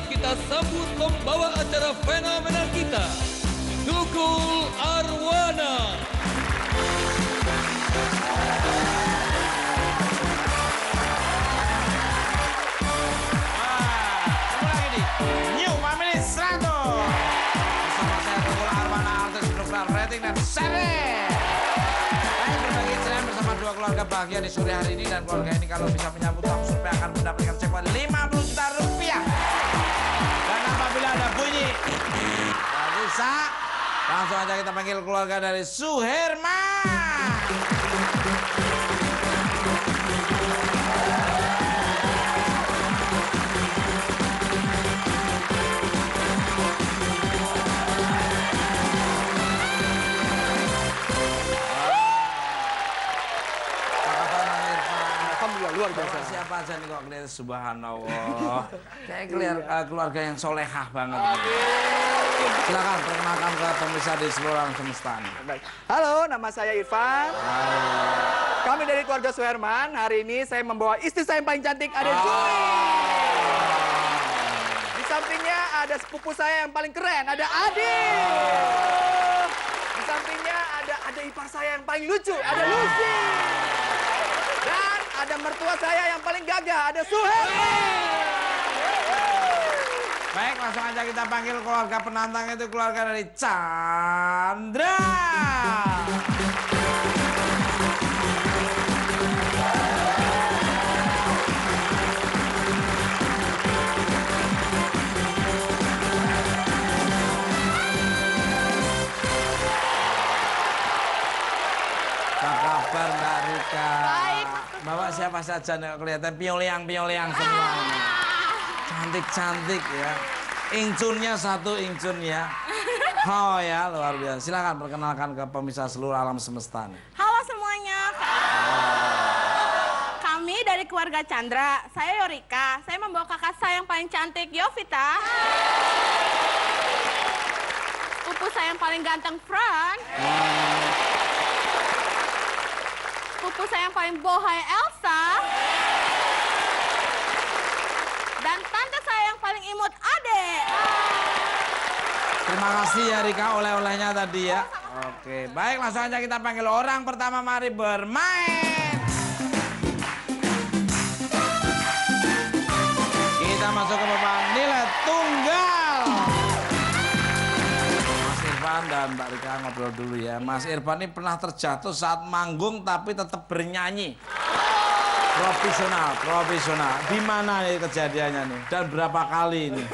kita sambut pembawa acara fenomenal kita, Tukul Arwana. New Family 100 bersama saya Tukul Arwana, artis program rating dan seri. Saya berbagi ceria bersama dua keluarga bahagia di sore hari ini, dan keluarga ini kalau bisa menyambut uang survei akan mendapatkan jackpot 50 juta rupiah. Dan apabila ada bunyi nggak bisa, langsung aja kita panggil keluarga dari Suherman. Luar biasa. Siapa aja nih kok kelihatan, subhanallah. Kayak keluarga yang solehah banget. Silakan perkenalkan ke pemirsa di seluruh alam semesta. Baik. Halo, nama saya Irfan. Kami dari keluarga Suherman. Hari ini saya membawa istri saya yang paling cantik, ada Jui. Di sampingnya ada sepupu saya yang paling keren, ada Adi. Di sampingnya ada ipar saya yang paling lucu, ada Lucy. Dan ada mertua saya yang paling gagah, ada Suherman. Baik, langsung aja kita panggil keluarga penantang itu, keluarga dari Chandra. Apa kabar Mbak Rika? Baik. Bawa siapa saja nih, kelihatan pioliang semua. Cantik-cantik ya. Ingcunnya satu ingcun ya. Oh ya, luar biasa. Silakan perkenalkan ke pemirsa seluruh alam semesta nih. Halo semuanya. Kami dari keluarga Chandra. Saya Yorika. Saya membawa kakak saya yang paling cantik, Yovita. Sepupu saya yang paling ganteng, Frank. Sepupu saya yang paling bohai, Elsa. Dan tante saya yang paling imut, Ade. Terima kasih ya Rika oleh-olehnya tadi ya. Oke, baik, langsung aja kita panggil orang pertama, mari bermain. Kita masuk ke babak nilai tunggal. Mas Irfan dan Mbak Rika ngobrol dulu ya. Mas Irfan ini pernah terjatuh saat manggung tapi tetap bernyanyi. Profesional. Di mana nih kejadiannya nih? Dan berapa kali ini?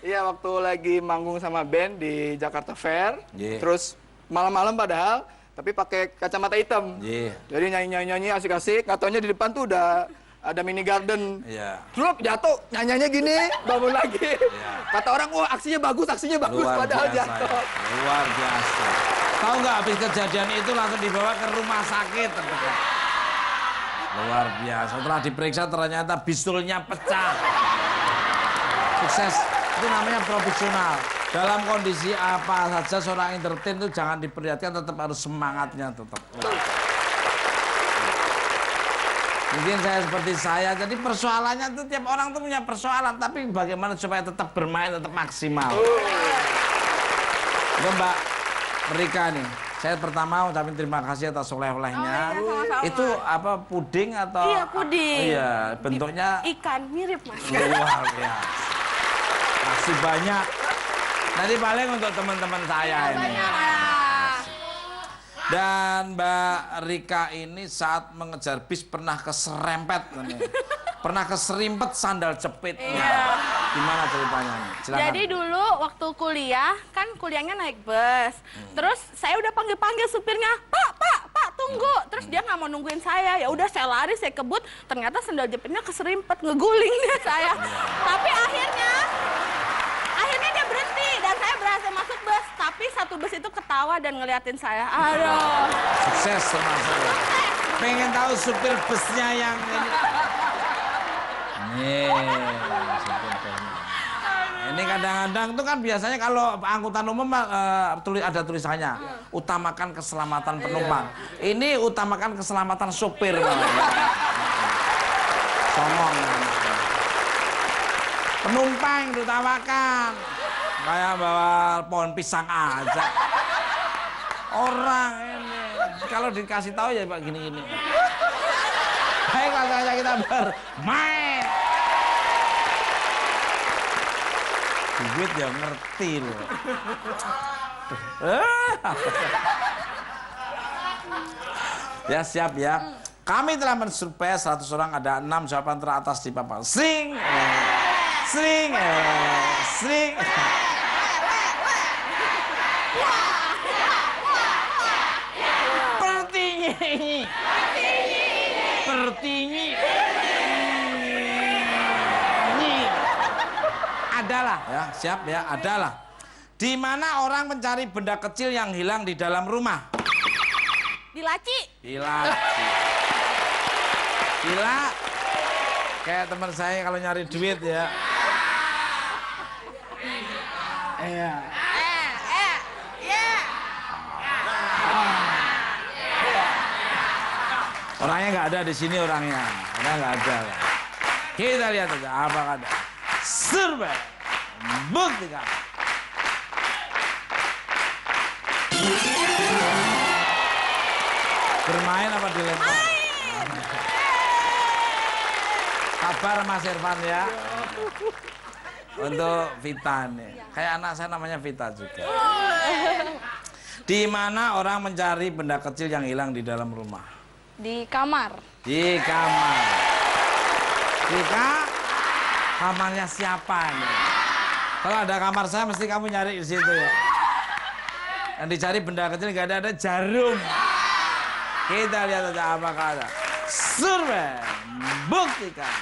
Iya, waktu lagi manggung sama band di Jakarta Fair. Yeah. Terus malam-malam padahal, tapi pakai kacamata hitam. Yeah. Jadi nyanyi-nyanyi asik-asik, nggak taunya di depan tuh udah ada mini garden. Iya. Terus jatuh, nyanyinya gini, bangun lagi. Kata orang, wah aksinya bagus, Luar padahal biasa jatuh. ya. Luar biasa. Tahu nggak, habis kejadian itu langsung dibawa ke rumah sakit terdekat. Luar biasa. Setelah diperiksa ternyata bisulnya pecah. Sukses. Itu namanya profesional. Dalam kondisi apa saja seorang entertain itu jangan diperlihatkan, tetap harus semangatnya tetap. Mungkin saya seperti saya, jadi persoalannya itu tiap orang tuh punya persoalan, tapi bagaimana supaya tetap bermain, tetap maksimal. Itu Mbak Rika nih, saya pertama ucapin terima kasih atas oleh-olehnya. Sama-sama. Itu apa, puding atau? Iya, puding. Iya, bentuknya Ikan, mirip Mas. luar biasa. Masih banyak. Nanti paling untuk teman-teman saya ini. Banyak ya. Dan Mbak Rika ini saat mengejar bis pernah keserempet, pernah keserimpet sandal jepitnya. Iya. Gimana ceritanya nih? Silakan. Jadi dulu waktu kuliah, kan kuliahnya naik bus. Terus saya udah panggil-panggil supirnya, Pak, tunggu. Terus dia nggak mau nungguin saya. Ya udah saya lari, saya kebut. Ternyata sandal jepitnya keserimpet, ngeguling deh saya. Tapi akhirnya dia berhenti dan saya berhasil masuk bus. Tapi satu bus itu ketawa dan ngeliatin saya. Aduh. Sukses termasuk. Pengen tahu supir busnya yang ini. Nih, supir busnya. Ini kadang-kadang tuh kan biasanya kalau angkutan umum ada tulisannya utamakan keselamatan penumpang. Ini utamakan keselamatan supir. Songong. Penumpang yang ditawakan. Kayak bawa pohon pisang aja. Orang ini. Kalau dikasih tahu ya Pak gini-gini. Baik, langsung saja kita bermain. Duit ya ngerti loh. Ya siap ya. Kami telah mensurvei 100 orang, ada 6 jawaban teratas di papan. Sring, sring, sring. Pertinyi, pertinyi. Adalah ya, siap ya, adalah. Di mana orang mencari benda kecil yang hilang di dalam rumah? Di laci. Di laci. Gila. Kayak teman saya kalau nyari duit ya. Iya. Orangnya nggak ada di sini orangnya. Orangnya nggak ada. Kita lihat aja apa ada. Survei. Buktikan. Bermain apa dilempar? Kabar Mas Irfan ya. Untuk Vita nih. Kayak anak saya namanya Vita juga. Di mana orang mencari benda kecil yang hilang di dalam rumah? Di kamar. Di kamar. Kamarnya siapa nih? Kalau ada kamar saya mesti kamu nyari di situ ya. Yang dicari benda kecil nggak ada jarum. Kita lihat aja apakah ada. Survei. Buktikan.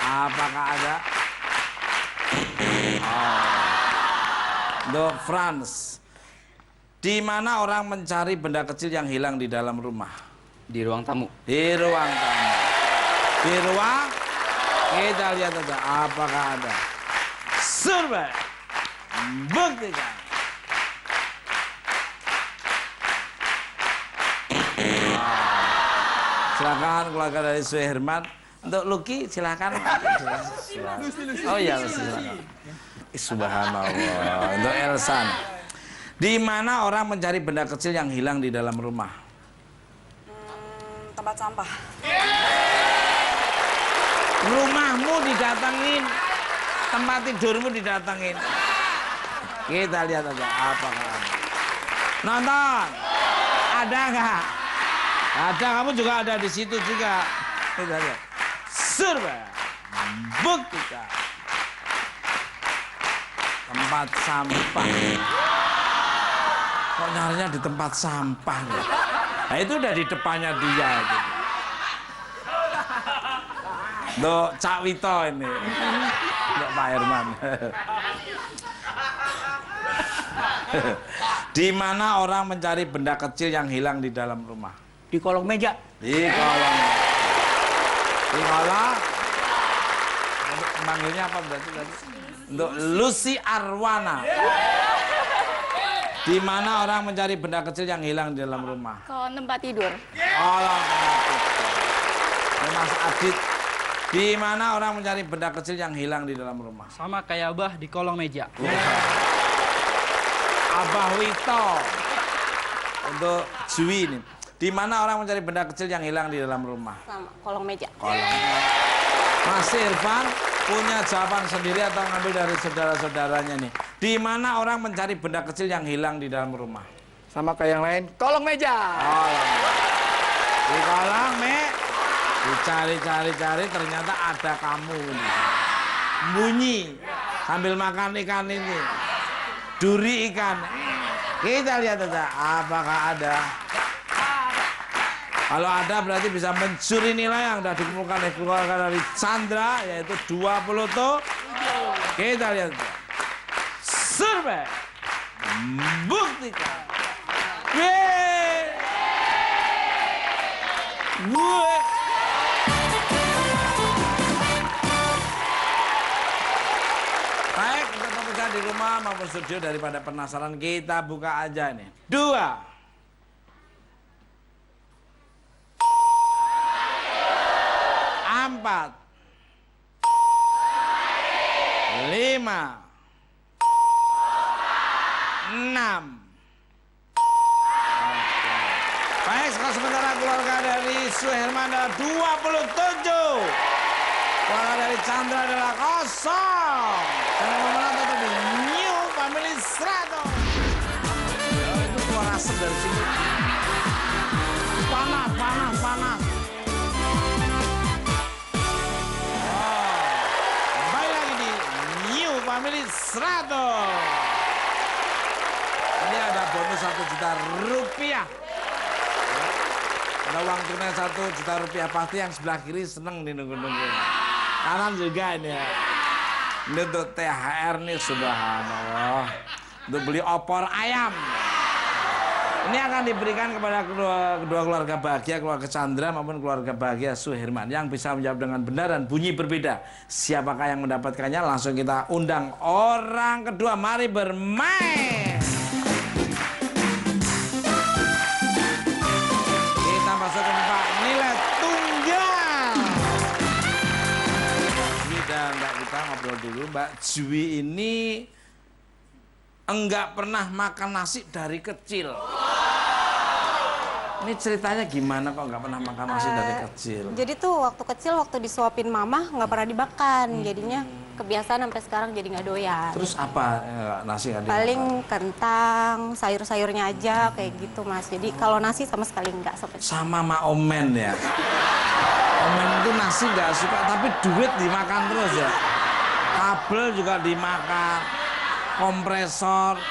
Apakah ada? Untuk Franz. Di mana orang mencari benda kecil yang hilang di dalam rumah? Di ruang tamu. Di ruang tamu. Di ruang. Kita lihat aja apakah ada. Survei. Buktikan. Silakan keluarga dari Suherman. Untuk Lucky silakan. Oh iya, silakan. Subhanallah. Untuk Elsan. Di mana orang mencari benda kecil yang hilang di dalam rumah? Tempat sampah. Rumahmu didatengin, tempat tidurmu didatengin. Kita lihat aja apakah ada. Nonton. Ada nggak? Ada, kamu juga ada di situ juga. Kita lihat. Survei. Buktikan. Tempat sampah. Kok nyarinya di tempat sampah nih? Nah itu udah di depannya dia itu. Untuk Cak Wito ini. Untuk Pak Herman. Di mana orang mencari benda kecil yang hilang di dalam rumah? Di kolong meja. Di kolong. Di kolong. Manggilnya apa berarti tadi? Untuk Lucy Arwana. Di mana orang mencari benda kecil yang hilang di dalam rumah? Kolong tempat tidur. Kolong tempat tidur. Mas Adit. Di mana orang mencari benda kecil yang hilang di dalam rumah? Sama kayak Abah di kolong meja. Abah Wito. Untuk Jui ini. Di mana orang mencari benda kecil yang hilang di dalam rumah? Sama kolong meja. Kolong. Mas Irfan punya jawaban sendiri atau ngambil dari saudara-saudaranya nih? Di mana orang mencari benda kecil yang hilang di dalam rumah? Sama kayak yang lain, kolong meja. Kolong. Di kolong, Mek. Dicari-cari-cari ternyata ada kamu nih. Bunyi sambil makan ikan ini. Duri ikan. Kita lihat aja apakah ada. Kalau ada berarti bisa mencuri nilai yang sudah dikumpulkan oleh keluarga dari Chandra, yaitu 20 tuh. Kita lihat. Survei. Buktikan. Yeay. Gue. Baik, untuk pemirsa di rumah maupun studio, daripada penasaran, kita buka aja nih. 2. 4. 5. 6. Baik, skor sementara keluarga dari Suherman adalah 27. Keluarga dari Chandra adalah 0. Dan yang memenang tetap di New Family 100. Itu keluar asap dari sini. Panas. Kembali lagi di New Family 100. Ini ada bonus 1 juta rupiah. Ada uang tunai 1 juta rupiah. Pasti yang sebelah kiri seneng nih nunggu-nunggu. Kanan juga ini ya. Ini untuk THR nih, subhanallah. Untuk beli opor ayam. Ini akan diberikan kepada kedua keluarga bahagia, keluarga Chandra maupun keluarga bahagia Suherman. Yang bisa menjawab dengan benar dan bunyi berbeda. Siapakah yang mendapatkannya? Langsung kita undang orang kedua. Mari bermain. Kita masuk ke Pak nilai tunggal. Jui dan Mbak kita ngobrol dulu. Mbak Jui ini enggak pernah makan nasi dari kecil. Ini ceritanya gimana kok nggak pernah makan nasi dari kecil? Jadi tuh waktu kecil, waktu disuapin mama nggak pernah dimakan. Jadinya kebiasaan sampai sekarang jadi nggak doyan. Terus apa nasi nggak dimakan? Paling kentang, sayur-sayurnya aja kayak gitu mas. Jadi kalau nasi sama sekali nggak sampai. Sama Ma Omen ya. Omen itu nasi nggak suka, tapi duit dimakan terus ya. Kabel juga dimakan, kompresor,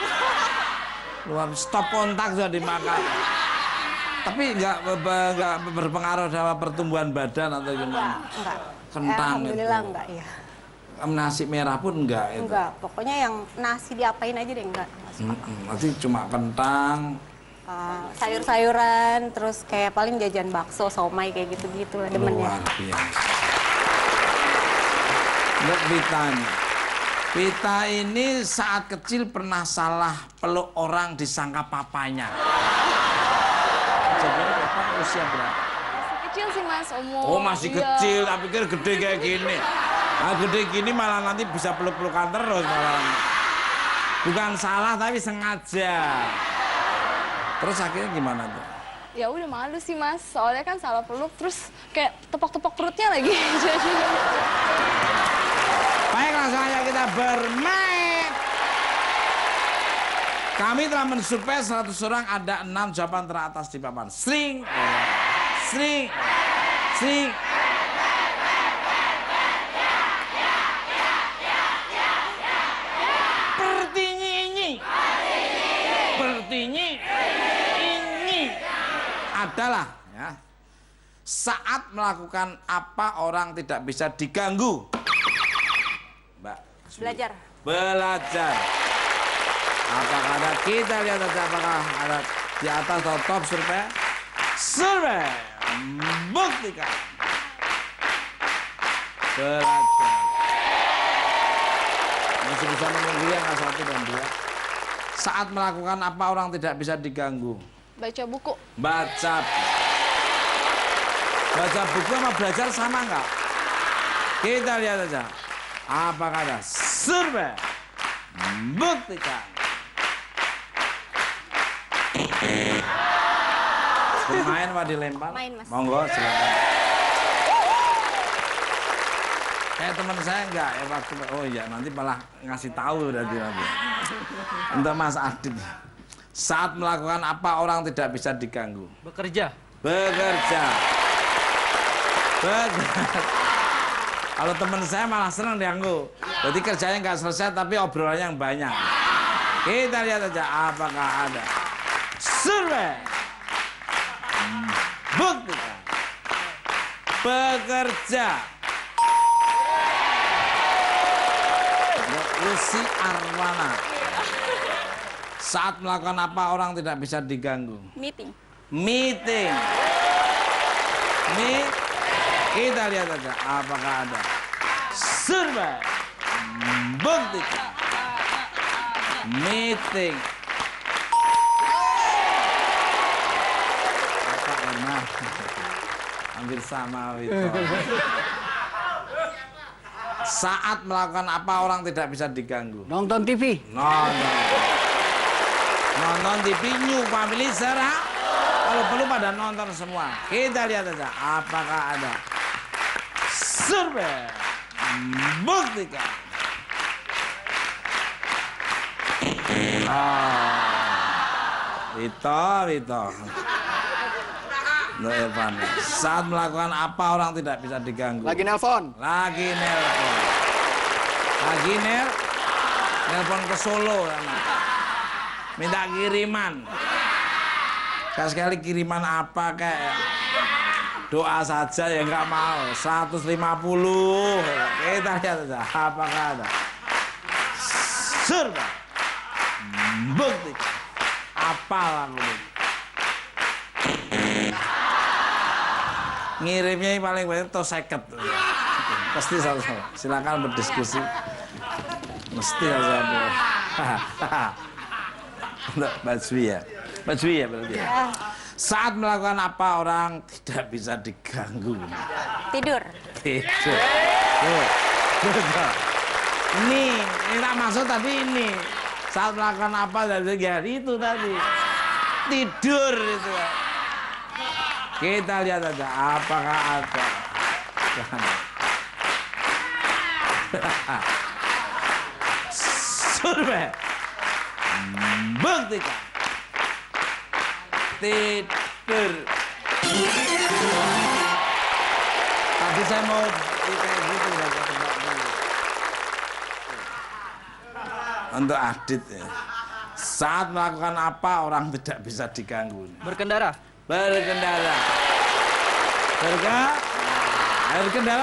luar stop kontak juga dimakan. Tapi nggak berpengaruh sama pertumbuhan badan atau gimana? Enggak. Kentang Alhamdulillah itu. enggak ya. Nasi merah pun enggak itu? Enggak, pokoknya yang nasi diapain aja deh enggak. Nanti cuma kentang. Sayur-sayuran, terus kayak paling jajan bakso, somai kayak gitu-gitu lah demennya. Luar biasa. Untuk Vita nih. Vita ini saat kecil pernah salah peluk orang disangka papanya. Jadi papa usia berapa? Kecil sih mas, umur. Oh masih Iya. kecil, tak pikir gede kayak gini. Nah, gede gini malah nanti bisa peluk-pelukan terus malah. Bukan salah tapi sengaja. Terus akhirnya gimana tuh? Ya udah malu sih mas, soalnya kan salah peluk terus kayak tepok-tepok perutnya lagi. Jadi Baik, langsung aja kita bermain. Kami telah mensurvei 100 orang, ada 6 jawaban teratas di papan. Sring. Pertinyi ini adalah ya, saat melakukan apa orang tidak bisa diganggu. Mbak. Belajar. Apakah ada? Kita lihat aja apakah ada di atas atau top survei. Survei buktikan. Belajar. Masih bisa menunggu yang satu dan dua. Saat melakukan apa orang tidak bisa diganggu. baca buku. Baca buku sama belajar sama nggak? Kita lihat aja. Apakah ada? Survei buktikan. Bermain apa dilempar? Main, Mas. Monggo silakan. Kayak teman saya enggak ya waktu oh iya nanti malah ngasih tahu nanti. Untuk Mas Adit. Saat melakukan apa orang tidak bisa diganggu? Bekerja. Bekerja. Kalau teman saya malah senang diganggu. Berarti kerjanya nggak selesai tapi obrolannya yang banyak. Kita lihat aja apakah ada. Survei. Buktikan. Bekerja. Lucy Arwana. Saat melakukan apa orang tidak bisa diganggu? Meeting. Meeting. Kita lihat aja apakah ada. Survei. Buktikan. Meeting. Apa karena hampir sama itu. Saat melakukan apa orang tidak bisa diganggu? Nonton TV. Nonton TV New Family Serah. Kalau perlu pada nonton semua. Kita lihat aja apakah ada survei buktikan. Vito. Untuk Irfan. Saat melakukan apa orang tidak bisa diganggu? Lagi nelpon. Nelpon ke Solo. Minta kiriman. Sekali kiriman apa kayak doa saja ya nggak mau. 150. Kita lihat aja apakah ada survei buktikan. Apa lagu ini? Ngirimnya yang paling banyak tuh 50. Pasti sama-sama. Silakan berdiskusi. Mesti sama-sama. Untuk Bajwi ya berarti ya. Saat melakukan apa orang tidak bisa diganggu? Tidur. Ini tak maksud tadi ini. Saat melakukan apa tidak bisa diganggu itu tadi. Tidur itu. Kita lihat aja apakah ada. Survei buktikan. Tidur. Tadi saya mau kayak gitu untuk Adit ya. Saat melakukan apa orang tidak bisa diganggu? Berkendara. Berkendara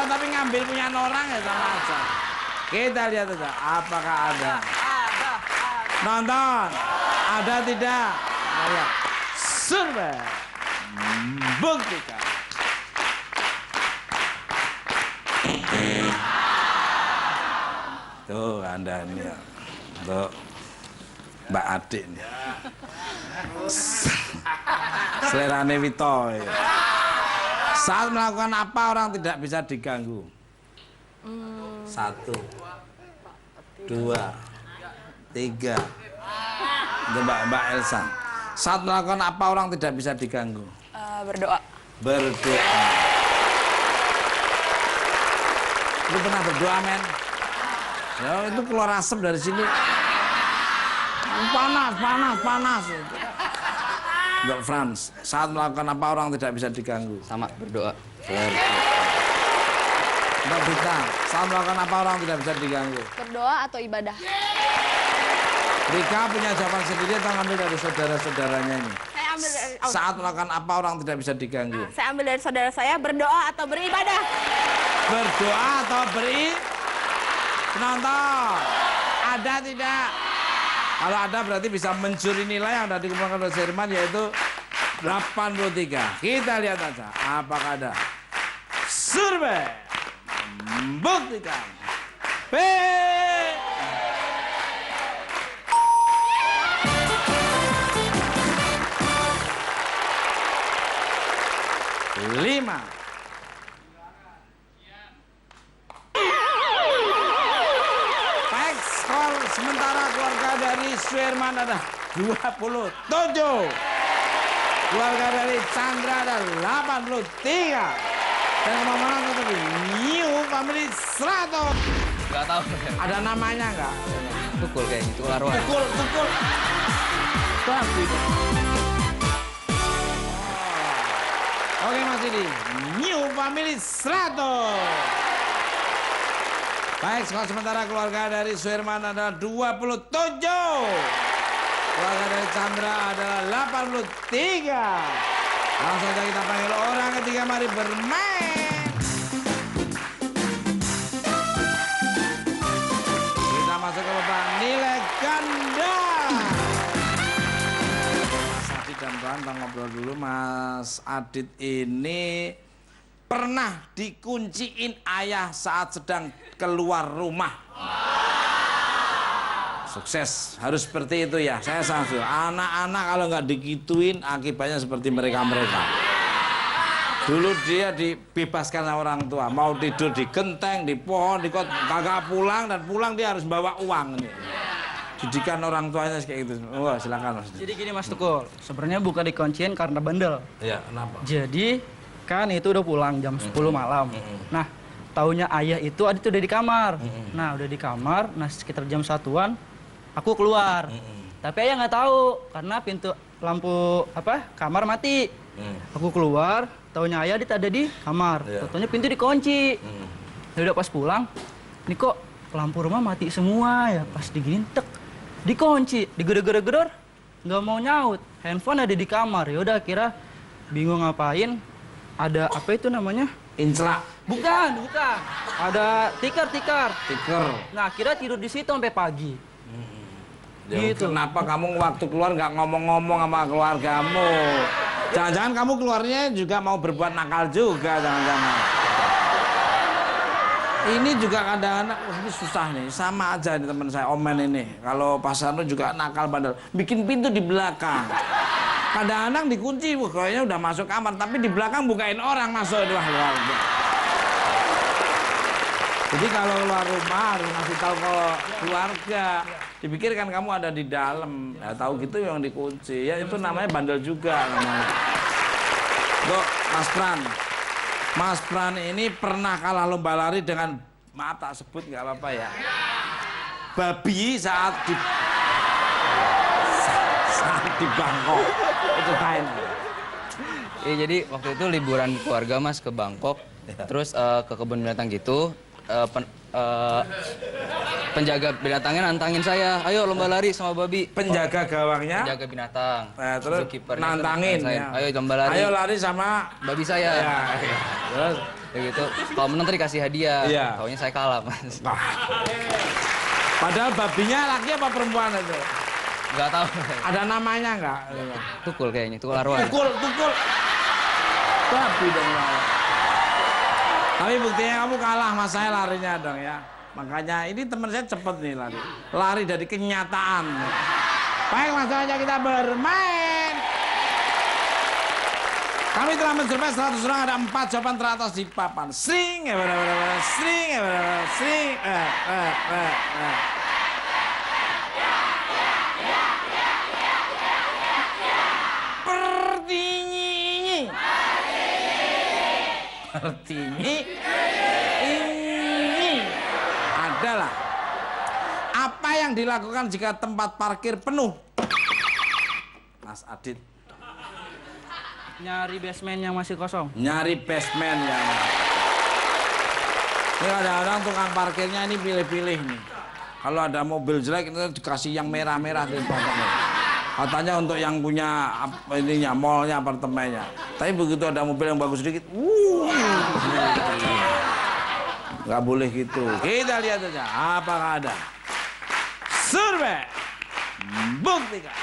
tapi ngambil punya orang ya sama aja. Kita lihat aja apakah ada. Nonton. Ada tidak? Lihat. Survei buktikan. Tuh Anda ini ya. Untuk Mbak Adik nih. Selerane Vito ya. Saat melakukan apa orang tidak bisa diganggu? 1, 2, 3. Untuk Mbak Elsa. Saat melakukan apa orang tidak bisa diganggu? Berdoa. Berdoa. Lu pernah berdoa, men? Ya, itu keluar asap dari sini. Panas. Mbak Frans, saat melakukan apa orang tidak bisa diganggu? Sama, berdoa. Mbak Bita, saat melakukan apa orang tidak bisa diganggu? Berdoa atau ibadah? Rika punya jawaban sendiri atau ngambil dari saudara-saudaranya ini? Saya ambil dari... Saat melakukan apa orang tidak bisa diganggu? Saya ambil dari saudara saya, berdoa atau beribadah? Berdoa atau penonton? Ada tidak? Kalau ada berarti bisa mencuri nilai yang sudah dikumpulkan oleh Herman yaitu 83. Kita lihat aja apakah ada survei buktikan. B. Lima. Skor sementara keluarga dari Suherman ada 27. Keluarga dari Chandra ada 83. Dan kemenangan tetapi New Family 100. Gak tahu. Ada namanya nggak? Tukul kayaknya, tukul arwah. Tukul. Bagus. Oke Mas Didi, New Family 100. Baik, skor sementara keluarga dari Suherman adalah 27. Keluarga dari Chandra adalah 83. Langsung saja kita panggil orang ketiga, mari bermain. Kita masuk ke babak nilai ganda. Mas Adit dan Bang ngobrol dulu. Mas Adit ini pernah dikunciin ayah saat sedang keluar rumah. Sukses, harus seperti itu ya. Saya sangat anak-anak kalau nggak digituin akibatnya seperti mereka-mereka. Dulu dia dibebaskan sama orang tua, mau tidur di genteng, di pohon, di kot, kagak pulang, dan pulang dia harus bawa uang nih. Didikan orang tuanya kayak gitu. Wah, silakan Mas. Jadi gini Mas Tukul, sebenarnya bukan dikunciin karena bandel. Iya, kenapa? Jadi kan itu udah pulang jam 10 malam. Nah, taunya ayah itu Adit udah di kamar. Nah, udah di kamar, nah sekitar jam 1-an aku keluar. Tapi ayah nggak tahu karena pintu lampu kamar mati. Aku keluar, taunya ayah Adit ada di kamar. Taunya pintu dikunci. Ya udah pas pulang, ini kok lampu rumah mati semua ya. Pas diginin tek, dikunci, digedor-gedor, nggak mau nyaut. Handphone ada di kamar. Ya udah kira bingung ngapain. Ada apa itu namanya? Inclak. Bukan. Ada tikar. Tiker. Nah, kira tidur di situ sampai pagi. Ya, Gitu. kenapa kamu waktu keluar nggak ngomong-ngomong sama keluargamu? Jangan-jangan kamu keluarnya juga mau berbuat nakal juga, jangan-jangan. Ini juga kadang-kadang, ini susah nih, sama aja nih teman saya, Omen ini. Kalau Pasarno juga nakal bandel, bikin pintu di belakang. Kadang-kadang dikunci, kayaknya udah masuk kamar, tapi di belakang bukain orang masuk. Wah, luar biasa. Jadi kalau keluar rumah harus ngasih tahu ke keluarga. Dipikirkan kamu ada di dalam. Ya tahu gitu yang dikunci. Ya itu namanya bandel juga namanya. Loh, Mas Pran. Mas Pran ini pernah kalah lomba lari dengan, maaf tak sebut nggak apa-apa ya. Babi saat di Bangkok. Itu main. Iya, jadi waktu itu liburan keluarga Mas ke Bangkok. Terus ke kebun binatang gitu. Penjaga binatangnya nantangin saya, ayo lomba lari sama babi. Penjaga gawangnya? Penjaga binatang. Terus Zookeepernya nantangin. saya, Ya. ayo lomba lari. Ayo lari sama babi saya. Ya. Terus? Ya gitu. Kalau menang tadi kasih hadiah. Iya. Taunya saya kalah Mas. Wah. Padahal babinya laki apa perempuan itu? Nggak tahu. Ada namanya nggak? Tukul kayaknya, tukul arwah. Tukul. Babi dong. Tapi buktinya kamu kalah mas saya larinya dong ya. Makanya ini teman saya cepet nih lari. Lari dari kenyataan. Baik langsung aja kita bermain. Kami telah mensurvei 100 orang, ada 4 jawaban teratas di papan. Sring, sring. Pertinyi ini adalah apa yang dilakukan jika tempat parkir penuh? Mas Adit. Nyari basement yang masih kosong. Nyari basement yang. Ini kadang-kadang tukang parkirnya ini pilih-pilih nih. Kalau ada mobil jelek itu dikasih yang merah-merah di belakangnya. Katanya untuk yang punya ininya, mallnya, apartemennya. Tapi begitu ada mobil yang bagus sedikit, nggak boleh gitu. Kita lihat aja, apakah ada survei buktikan.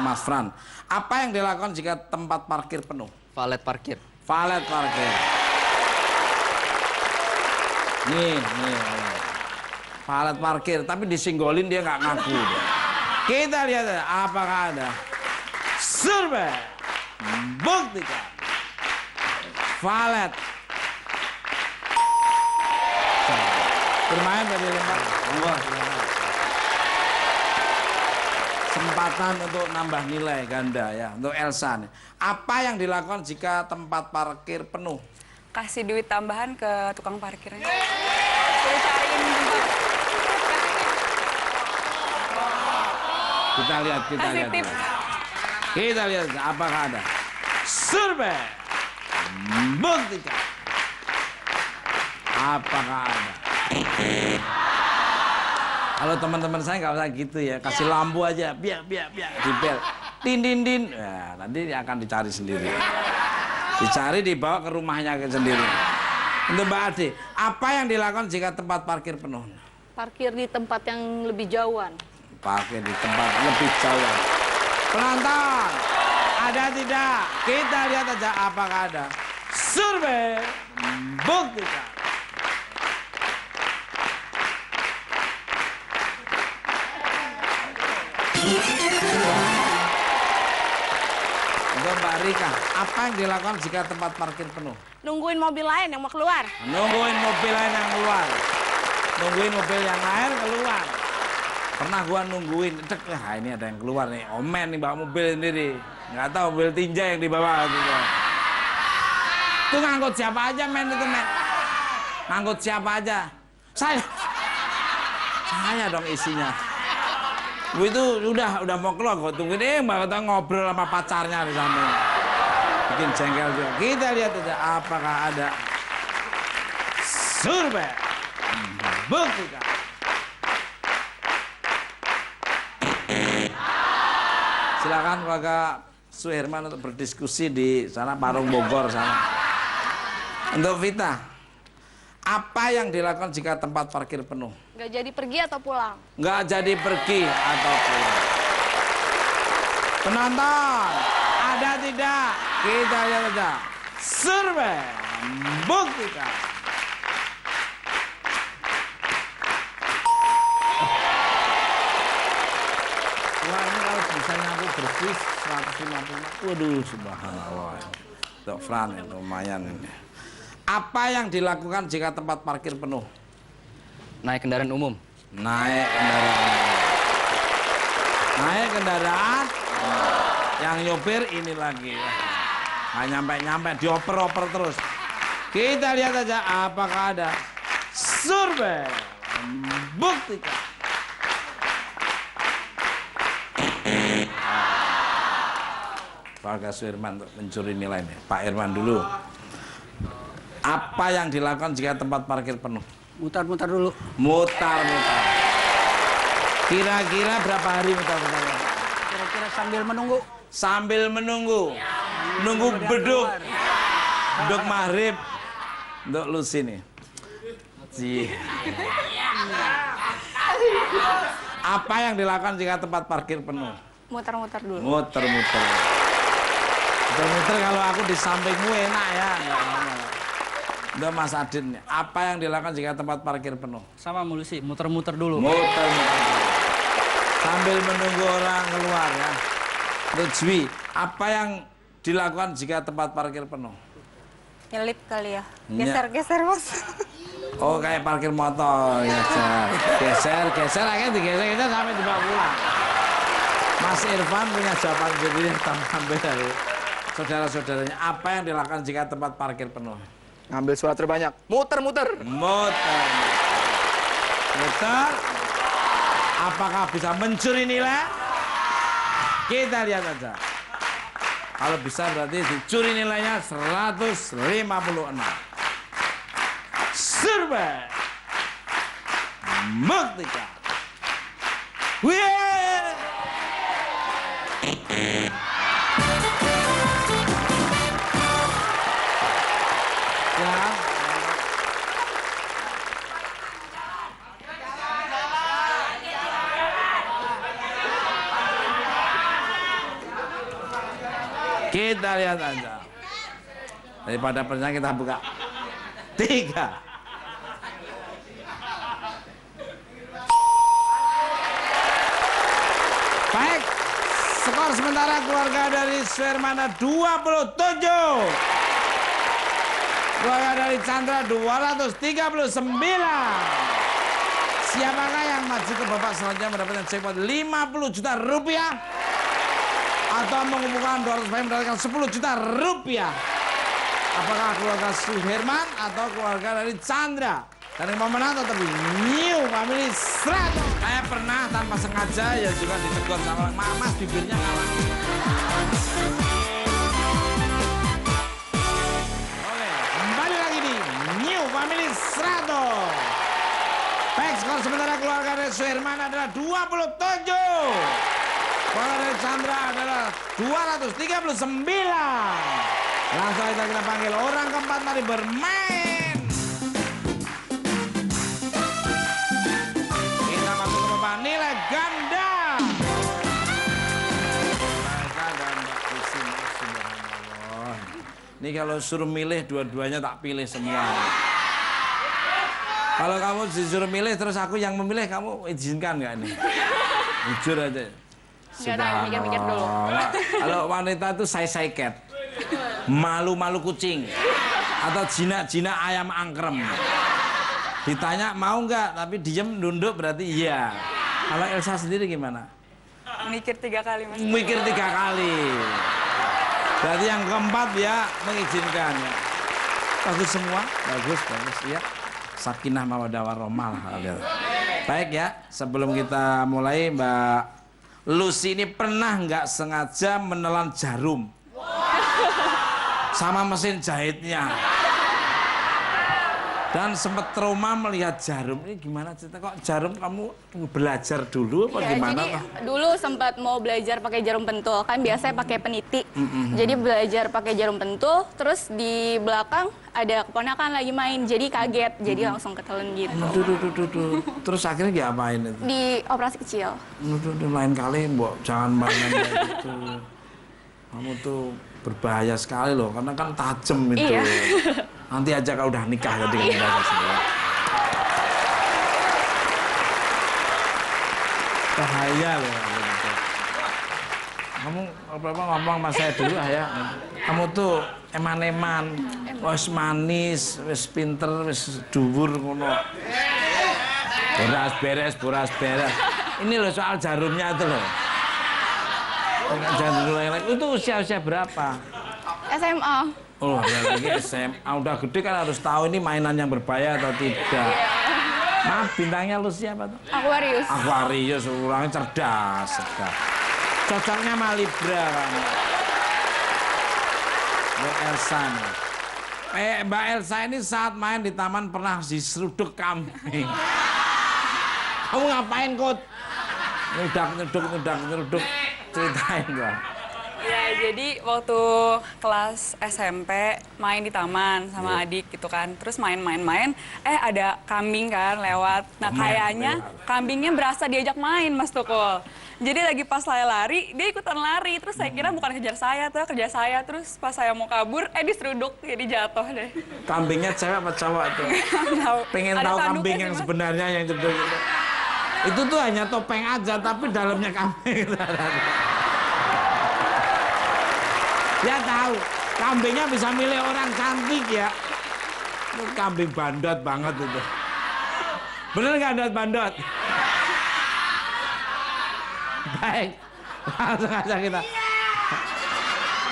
Mas Fran, apa yang dilakukan jika tempat parkir penuh? Valet parkir. Valet parkir. Nih. Valet parkir, tapi disinggolin dia nggak ngaku. Kita lihat apakah ada survei buktikan valet. Bermain tadi lempar. Kesempatan untuk nambah nilai ganda ya untuk Elsa nih. Apa yang dilakukan jika tempat parkir penuh? Kasih duit tambahan ke tukang parkirnya. Suruh cariin tempat. Kita lihat. Kasih tip. Kita lihat apakah ada survei buktikan apakah ada. Kalau teman-teman saya nggak usah gitu ya, kasih lampu aja, biar, dibel, din. Ya, nanti akan dicari sendiri. Dicari, dibawa ke rumahnya sendiri. Untuk Mbak Ade, apa yang dilakukan jika tempat parkir penuh? Parkir di tempat yang lebih jauhan. Parkir di tempat lebih jauh. Penonton, ada tidak? Kita lihat aja apakah ada survei buktikan Untuk Mbak Rika, apa yang dilakukan jika tempat parkir penuh? Nungguin mobil lain yang mau keluar. Nungguin mobil lain yang keluar. Nungguin mobil yang lain keluar. Pernah gua nungguin, cek, ini ada yang keluar nih. Omen nih bawa mobil sendiri. Nggak tahu mobil tinja yang dibawa. Itu ngangkut siapa aja men itu men. Ngangkut siapa aja. Saya dong isinya. Gue itu udah mau keluar, gue tungguin Mbak kita ngobrol sama pacarnya di sana. Bikin jengkel juga. Kita lihat aja apakah ada survei. Buktikan. Silakan keluarga Suherman untuk berdiskusi di sana Parung Bogor sana. Untuk Vita, apa yang dilakukan jika tempat parkir penuh? Nggak jadi pergi atau pulang? Nggak jadi pergi atau pulang. Penonton, ada tidak? Kita lihat aja. Survei buktikan. Wah, ini kalau bisa nyapu bersih 150. Waduh, subhanallah. Untuk Fran, lumayan ini. Apa yang dilakukan jika tempat parkir penuh? Naik kendaraan umum. Naik kendaraan. Naik kendaraan. Yang nyopir ini lagi. Nggak nyampe-nyampe, dioper-oper terus. Kita lihat aja apakah ada survei. Buktikan. Keluarga Suherman untuk mencuri nilai nih. Pak Irman dulu. Apa yang dilakukan jika tempat parkir penuh? Mutar-mutar dulu. Mutar-mutar. Kira-kira berapa hari mutar-mutar? Kira-kira sambil menunggu. Sambil menunggu. Nunggu beduk. Beduk maghrib. Untuk lu sini. Apa yang dilakukan jika tempat parkir penuh? Muter-muter dulu. Muter-muter. Muter-muter kalau aku di sampingmu enak ya. Udah Mas Adin, apa yang dilakukan jika tempat parkir penuh? Sama mulu sih, muter-muter dulu. Muter-muter. Sambil menunggu orang keluar ya. Lutfi, apa yang dilakukan jika tempat parkir penuh? Nyelip kali ya. Geser-geser, Mas. Oh, kayak parkir motor ya. Geser, akhirnya digeser-geser sampai dibawa pulang. Mas Irfan punya jawaban sendiri yang tambahan dari saudara-saudaranya. Apa yang dilakukan jika tempat parkir penuh? Ngambil suara terbanyak. Muter-muter. Muter. Muter. Apakah bisa mencuri nilai? Kita lihat aja. Kalau bisa berarti dicuri nilainya 156. Survei. Buktikan. Wih! Silakan. Kita lihat aja. Daripada pertanyaan kita buka 3. Baik, skor sementara keluarga dari Suhermana 27. Keluarga dari Chandra 239. Siapakah yang maju ke babak selanjutnya mendapatkan jackpot 50 juta rupiah? Atau mengumpulkan 200 poin mendapatkan 10 juta rupiah? Apakah keluarga Suherman atau keluarga dari Chandra? Dan yang pemenang tetap New Family 100. Saya pernah tanpa sengaja ya juga ditegur sama Mas bibirnya kalah. Oke, kembali lagi di New Family 100. Baik, skor sementara keluarga dari Suherman adalah 27. Keluarga dari Chandra adalah 239. Langsung aja kita panggil orang keempat, mari bermain. Kita masuk ke babak nilai ganda. Mereka dan Mbak Isi, subhanallah. Ini kalau suruh milih dua-duanya tak pilih semua. Kalau kamu disuruh milih terus aku yang memilih, kamu izinkan nggak ini? Jujur aja. Nggak tahu, mikir-mikir dulu. Kalau wanita itu say cat, malu-malu kucing, atau jinak-jinak ayam angkrem. Ditanya mau nggak, tapi diem nunduk berarti iya. Kalau Elsa sendiri gimana? Mikir 3 kali, Mas. Mikir 3 kali. Berarti yang keempat ya mengizinkan. Ya. Bagus semua, bagus ya. Sakinah mawaddah warahmah. Baik ya, sebelum kita mulai, Mbak Lucy ini pernah nggak sengaja menelan jarum sama mesin jahitnya. Dan sempat trauma melihat jarum. Ini gimana cerita, kok jarum kamu belajar dulu apa Ya, gimana? jadi dulu sempat mau belajar pakai jarum pentul, kan biasanya pakai peniti. Jadi belajar pakai jarum pentul, terus di belakang ada keponakan lagi main, jadi kaget, jadi langsung ketelan gitu. Terus akhirnya diapain itu? Di operasi kecil. Lain kali, Mbok, jangan mainan kayak gitu. Kamu tuh berbahaya sekali loh, karena kan tajam itu. Iya. Nanti aja kalau udah nikah jadi dengan sendiri. Bahaya loh. Kamu apa ngomong sama saya dulu ya. Kamu tuh eman-eman, wis manis, wis pinter, wis dhuwur ngono. Boras beres. Ini loh soal jarumnya itu loh. Jarum itu usia berapa? SMA. Oh, lagi SMA. Udah gede kan harus tahu ini mainan yang berbahaya atau tidak. Maaf, bintangnya Lucy apa tuh? Aquarius. Aquarius, orangnya cerdas. Cocoknya sama Libra kamu. Mbak Elsa nih. Mbak Elsa ini saat main di taman pernah diseruduk kambing. Kamu ngapain, Kut? Nyeruduk. Ceritain, Mbak. Ya, jadi waktu kelas SMP main di taman sama adik gitu kan. Terus main-main, ada kambing kan lewat. Nah, kayaknya kambingnya berasa diajak main, Mas Tukul. Jadi lagi pas saya lari, dia ikutan lari. Terus saya kira bukan kejar saya. Terus pas saya mau kabur, diseruduk, jadi jatuh deh. Kambingnya cewek apa cowok tuh? Pengen Ada tahu tanduknya kambing sih, yang Mas. sebenarnya yang cedok itu. Itu tuh hanya topeng aja, tapi dalamnya kambing. Dia tahu, kambingnya bisa milih orang cantik ya. Itu kambing bandot banget itu. Bener nggak bandot? Baik, langsung aja kita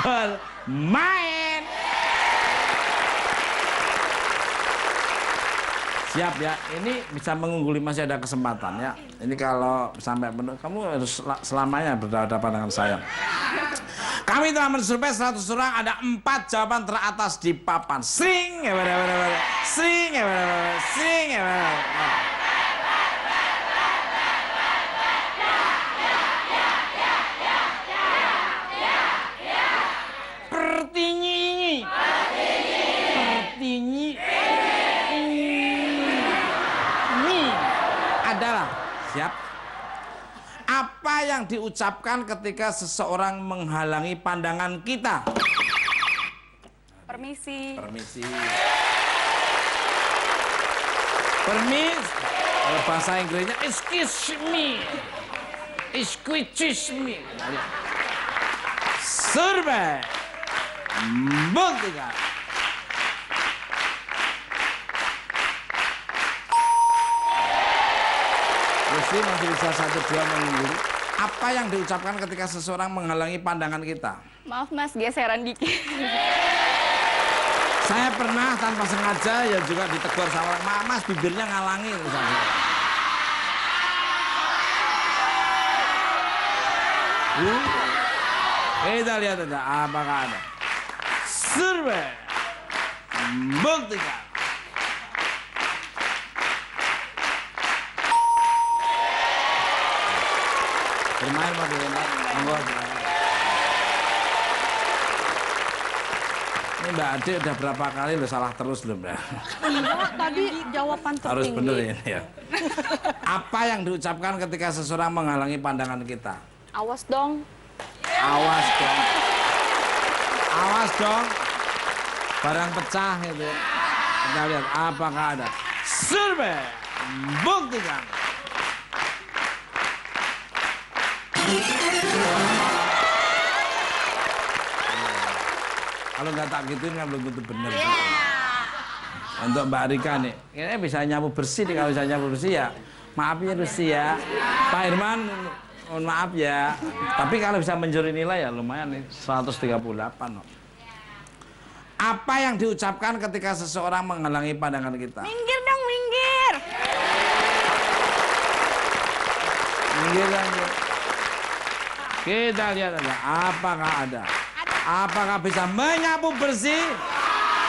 bermain. Siap ya, ini bisa mengungguli, masih ada kesempatan ya. Ini kalau sampai penuh, kamu harus selamanya berhadapan dengan saya. Kami telah mensurvei 100 orang, ada 4 jawaban teratas di papan. Sing ya, sing ya, sing ya. Pertinyi. Ini adalah siap. Apa yang diucapkan ketika seseorang menghalangi pandangan kita? Permisi. Kalau bahasa Inggrisnya excuse me. Survei buktikan. Lucy masih bisa 1-2 mengungguli. Apa yang diucapkan ketika seseorang menghalangi pandangan kita? Maaf Mas, geseran dikit. Saya pernah tanpa sengaja ya juga ditegur sama orang, Mas bibirnya ngalangi misalnya. Kita lihat aja apakah ada. Survei buktikan. Bermain mau dilempar, monggo. Ini Mbak Ade udah berapa kali lo salah terus belum ya? Enggak, tadi jawaban tertinggi. Harus bener ini ya. Apa yang diucapkan ketika seseorang menghalangi pandangan kita? Awas dong. Awas dong. Awas dong. Barang pecah itu. Kita lihat apakah ada. Survei buktikan. Kalau nggak tak gituin kan belum tentu bener. Untuk Mbak Rika nih, ini bisa nyapu bersih nih. Kalau bisa nyapu bersih ya, maaf ya bersih ya. Pak Irman, mohon maaf ya. Tapi kalau bisa menjuri nilai ya lumayan nih, 138 loh. Apa yang diucapkan ketika seseorang menghalangi pandangan kita? Minggir dong, minggir. Minggir aja. Kita lihat aja, apakah ada? Apakah bisa menyapu bersih?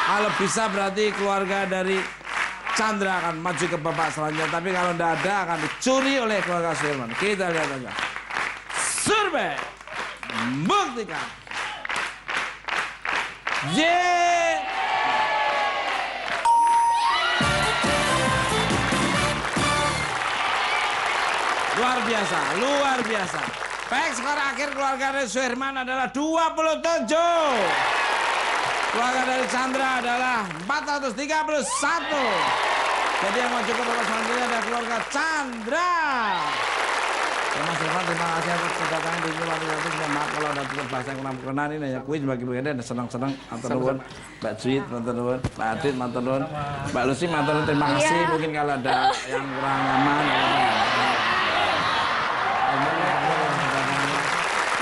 Kalau bisa berarti keluarga dari Chandra akan maju ke babak selanjutnya. Tapi kalau tidak ada akan dicuri oleh keluarga Suherman. Kita lihat aja. Survei buktikan. Luar biasa, luar biasa. Baik, skor akhir keluarga dari Suherman adalah 27. Keluarga dari Chandra adalah 431. Jadi yang maju ke babak selanjutnya adalah keluarga Chandra. Ya, Mas Irfan, terima kasih atas kedatangan di New Lantai. Maaf kalau ada tutur bahasa yang kurang berkenan. Ini hanya kuis bagi ada senang-senang. Matur nuwun, Mbak Juit, matur nuwun, Mbak Adit, matur nuwun, Mbak Lucy, matur nuwun. Terima kasih. Mungkin kalau ada yang kurang nyaman.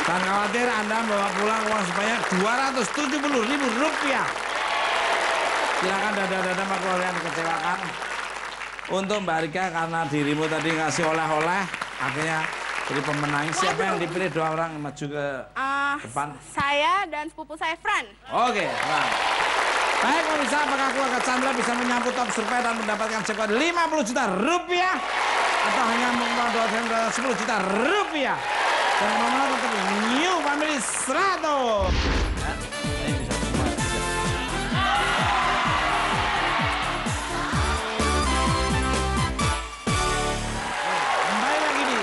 Jangan khawatir, Anda bawa pulang uang sebanyak Rp270.000. Silakan dada-dada Pak keluarga yang dikecewakan. Untuk Mbak Rika, karena dirimu tadi ngasih oleh-oleh, akhirnya jadi pemenang. Siapa yang dipilih 2 orang maju ke depan? Saya dan sepupu saya, Fran. Oke, Fran. Baik, pemirsa, apakah keluarga Chandra bisa menyambut top survei dan mendapatkan jackpot Rp50 juta? Atau hanya mengumpulkan 10 juta rupiah? Dan nomor untuk New Family 100. Kembali lagi di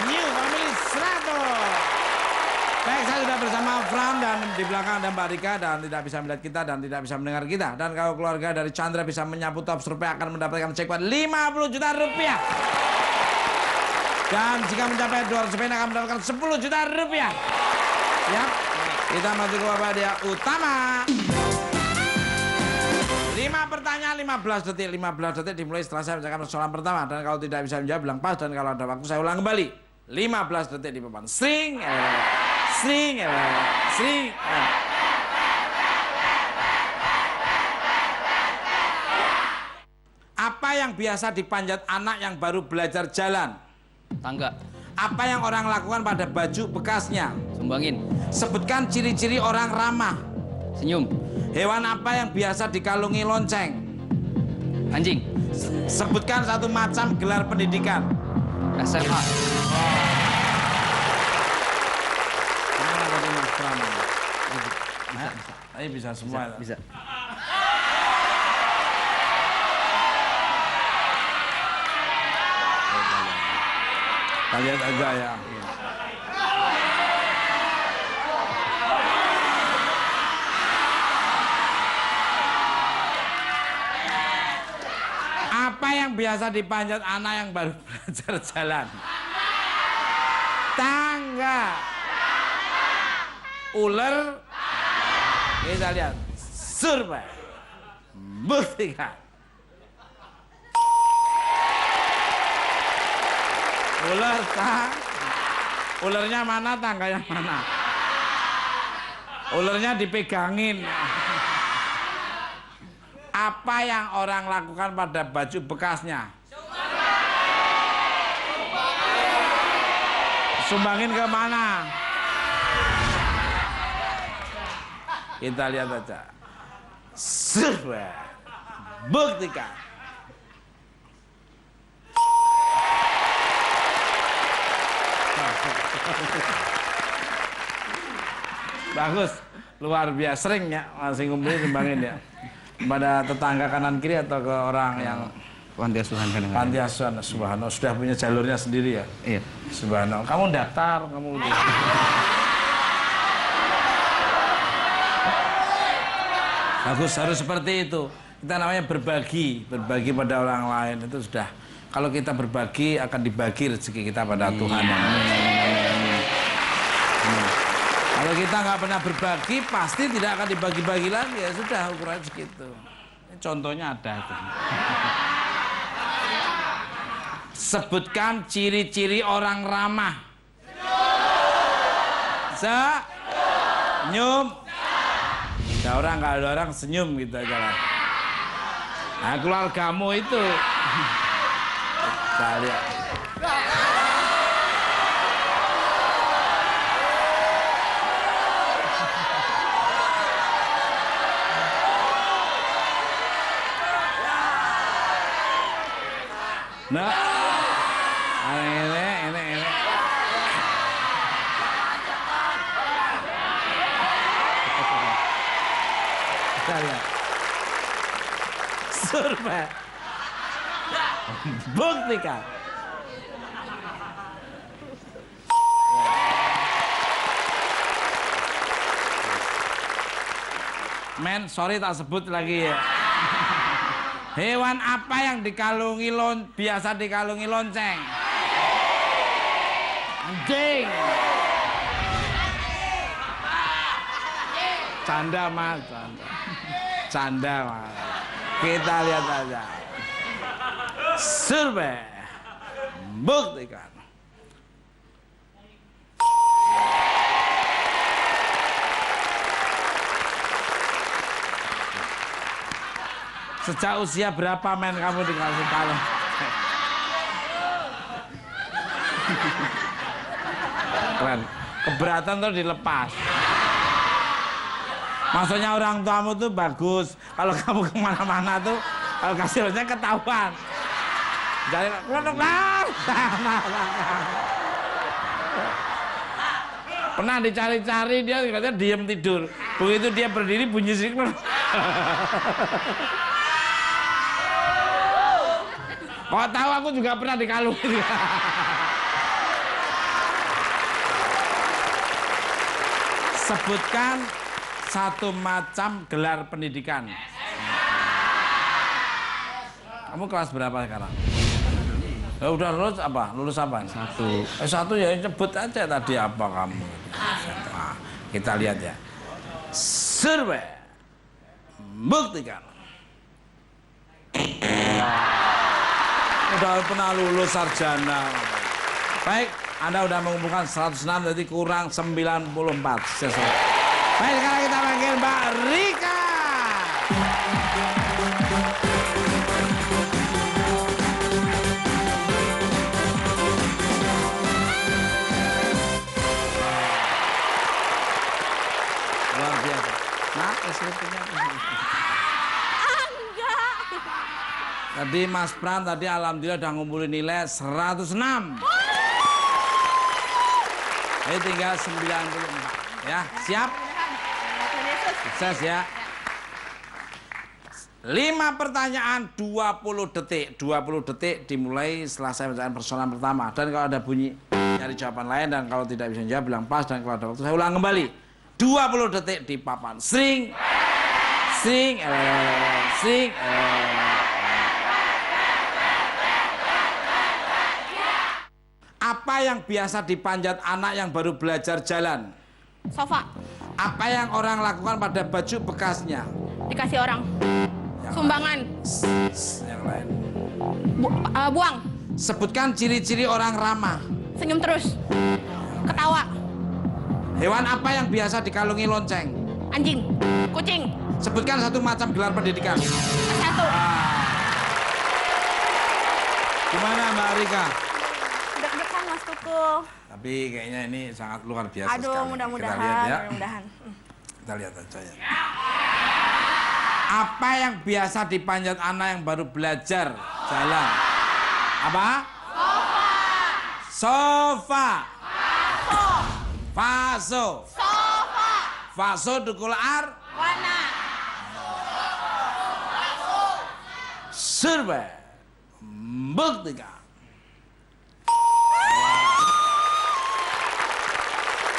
New Family 100. Baik, saya sudah bersama Fran dan di belakang ada Mbak Rika dan tidak bisa melihat kita dan tidak bisa mendengar kita. Dan kalau keluarga dari Chandra bisa menyapu top survei akan mendapatkan jackpot Rp50 juta. Dan jika mencapai 200 poin akan mendapatkan Rp10 juta. Ya, kita maju ke babak dia utama. 5 pertanyaan, 15 detik. 15 detik dimulai setelah saya mencapai persoalan pertama. Dan kalau tidak bisa menjawab, bilang pas. Dan kalau ada waktu, saya ulang kembali. 15 detik di papan. Sing. Apa yang biasa dipanjat anak yang baru belajar jalan? Tangga. Apa yang orang lakukan pada baju bekasnya? Sumbangin. Sebutkan ciri-ciri orang ramah. Senyum. Hewan apa yang biasa dikalungi lonceng? Anjing. Sebutkan satu macam gelar pendidikan. SMA. Ini bisa semua. Bisa. Kita lihat aja ya. Apa yang biasa dipanjat anak yang baru belajar jalan? Tangga. Ular. Kita lihat. Survei. Buktikan. Ular ularnya mana, tangga yang mana? Ularnya dipegangin. Apa yang orang lakukan pada baju bekasnya? Sumbangin ke mana? Kita lihat aja. Survei. Buktikan. Bagus, luar biasa. Sering ya masih ngumpulin sumbangin ya. Pada tetangga kanan kiri atau ke orang yang Panti asuhan kan? panti asuhan. Subhanallah, sudah punya jalurnya sendiri ya. Iya. Subhanallah, kamu daftar, kamu udah. Bagus, harus seperti itu. Kita namanya berbagi pada orang lain itu sudah. Kalau kita berbagi akan dibagi rezeki kita pada Tuhan. Kalau kita nggak pernah berbagi, pasti tidak akan dibagi-bagi lagi. Ya sudah, ukuran segitu. Ini contohnya ada tuh. Sebutkan ciri-ciri orang ramah. Senyum. Ada orang, nggak ada orang senyum gitu aja lah. Nah, keluargamu itu. Kita lihat. Nah, ini. Kita lihat. Survei. Buktikan. Men, sorry tak sebut lagi ya. Hewan apa yang biasa dikalungi lonceng? Anjing. Canda mas, canda mas. Kita lihat aja. Survei. Buktikan. Sejak usia berapa men kamu dikasih kalung? Keren. Keberatan tuh dilepas. Maksudnya orang tuamu tuh bagus. Kalau kamu kemana-mana tuh, kalau kasih lonceng ketahuan. Jadi, pernah dicari-cari dia katanya diem tidur. Begitu dia berdiri bunyi sedikit. Kok tahu aku juga pernah dikalungin. Sebutkan satu macam gelar pendidikan. Kamu kelas berapa sekarang? Ya udah lulus apa? Lulus apa? Satu ya sebut aja tadi apa kamu. Nah, kita lihat ya. Survei. Buktikan. Udah pernah lulus sarjana. Baik, Anda udah mengumpulkan 106, jadi kurang 94. Sesuai. Baik, sekarang kita panggil Mbak Rika. Luar biasa. Nah, SLP-nya tadi Mas Pran tadi alhamdulillah udah ngumpulin nilai 106. Ini tinggal 94 ya. Siap? Sukses ya. 5 pertanyaan 20 detik. 20 detik dimulai setelah saya bacakan persoalan pertama. Dan kalau ada bunyi nyari jawaban lain dan kalau tidak bisa jawab bilang pas dan kalau ada waktu saya ulang kembali. 20 detik di papan. Sring. Apa yang biasa dipanjat anak yang baru belajar jalan? Sofa. Apa yang orang lakukan pada baju bekasnya? Dikasih orang. Sumbangan. Yang lain. Buang. Sebutkan ciri-ciri orang ramah. Senyum terus. Ketawa. Hewan apa yang biasa dikalungi lonceng? Anjing. Kucing. Sebutkan satu macam gelar pendidikan. S1. Gimana Mbak Rika? Deg-degan Mas Tukul. Tapi kayaknya ini sangat luar biasa sekali. Aduh, mudah-mudahan. Kita lihat ya. Mudah-mudahan. Kita lihat aja ya. Apa yang biasa dipanjat anak yang baru belajar jalan? Apa? Sofa. Vaso. Sofa. Vaso dukul Wana. Survei. Buktikan.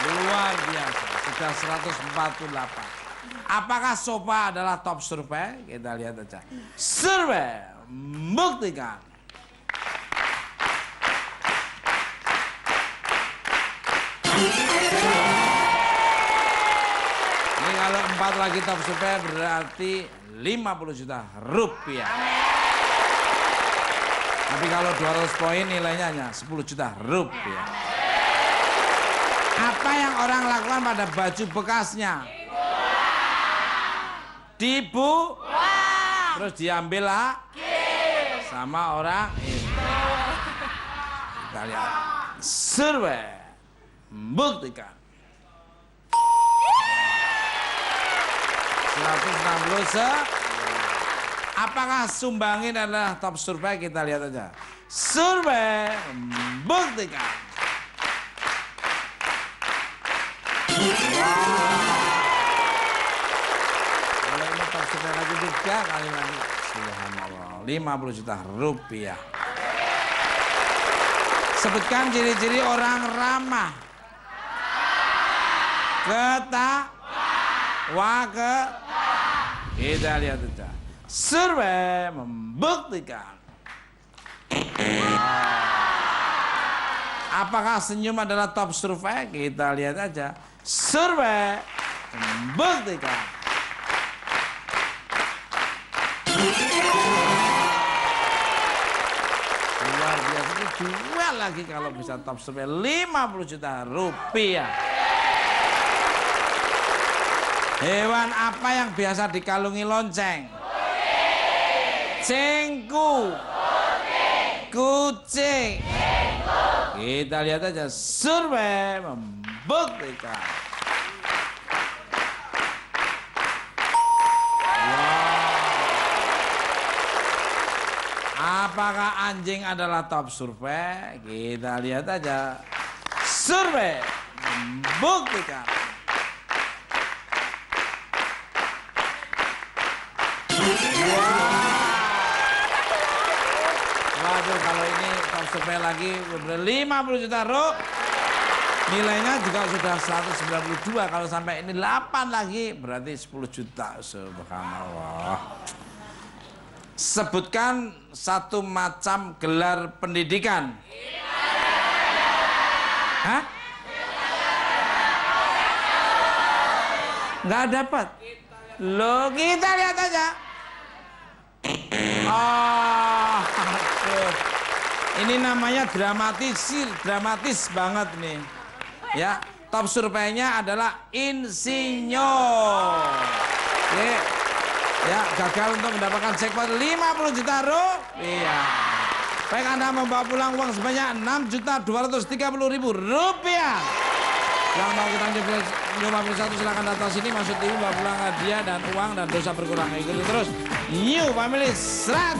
Luar biasa, sudah 148. Apakah sofa adalah top survei? Kita lihat aja. Survei, buktikan. kalau 4 lagi top survei berarti 50 juta rupiah. Tapi kalau 200 poin nilainya hanya 10 juta rupiah. Apa yang orang lakukan pada baju bekasnya? Dibuang. Terus diambil sama orang itu. Kita lihat. Survei membuktikan 160. Apakah Sumbangin adalah top survei? Kita lihat aja. Survei membuktikan. Kalau ini top survei lagi 3 kali lagi. Subhanallah. 50 juta rupiah. Sebutkan ciri-ciri orang ramah. Kita lihat aja. Survei membuktikan. Apakah senyum adalah top survei? Kita lihat aja. Survei membuktikan. Luar biasa, itu jual lagi kalau bisa top survei 50 juta rupiah. Hewan apa yang biasa dikalungi lonceng? Cengku. Kucing. Kita lihat aja, survei membuktikan. Apakah anjing adalah top survei? Kita lihat aja. Survei membuktikan. Waduh, kalau ini top survei lagi 50 juta rupiah. Nilainya juga sudah 192. Kalau sampai ini 8 lagi berarti 10 juta. Subhanallah. Sebutkan satu macam gelar pendidikan. Hah? Nggak dapat. Loh, kita lihat aja. Oh, aduh. Ini namanya dramatis banget nih. Ya, top surveinya adalah insinyur. Oke. Ya, gagal untuk mendapatkan jackpot 50 juta rupiah. Baik, Anda membawa pulang uang sebanyak 6.230.000 rupiah. Yang mau kita nyoba satu silakan datang sini, masuk TV, bawa pulang hadiah dan uang dan dosa berkurang. Ikuti terus New Family 100.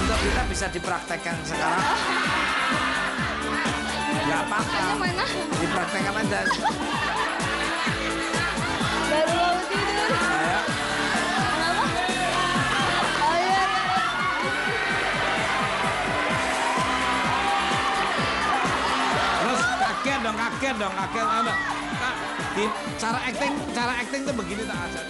Untuk kita bisa dipraktekkan sekarang. Gak apa-apa. Mana? Dipraktekkan aja. Baru mau tidur. Ayo. Kenapa? Oh iya. Terus kaget dong. Ayo, cara acting tuh begini tak aja.